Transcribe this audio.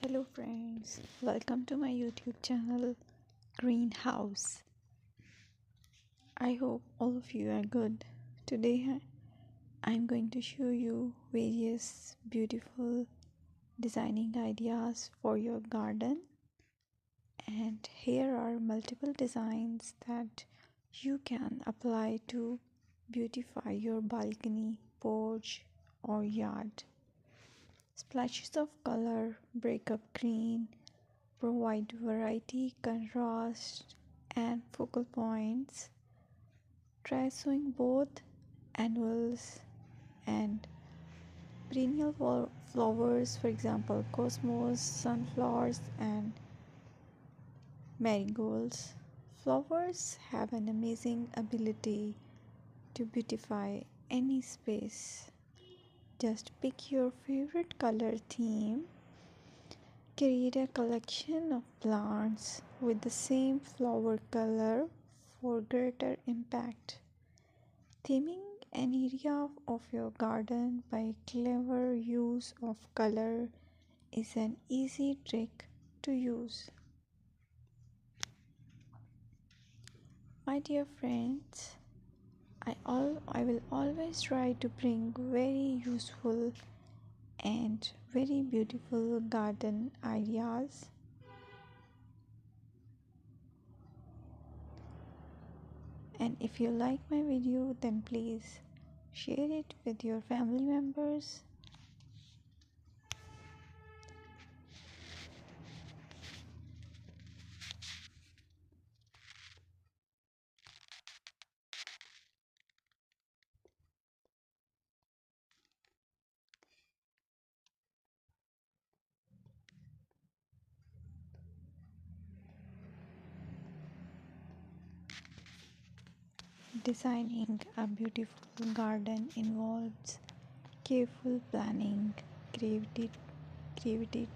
Hello friends, welcome to my YouTube channel Greenhouse. I hope all of you are good. Today I'm going to show you various beautiful designing ideas for your garden, and here are multiple designs that you can apply to beautify your balcony, porch or yard. Splashes of color break up green, provide variety, contrast, and focal points. Try sowing both annuals and perennial flowers, for example, cosmos, sunflowers, and marigolds. Flowers have an amazing ability to beautify any space. Just pick your favorite color theme. Create a collection of plants with the same flower color for greater impact. Theming an area of your garden by clever use of color is an easy trick to use. My dear friends, I will always try to bring very useful and very beautiful garden ideas. And if you like my video, then please share it with your family members. Designing a beautiful garden involves careful planning, creativity,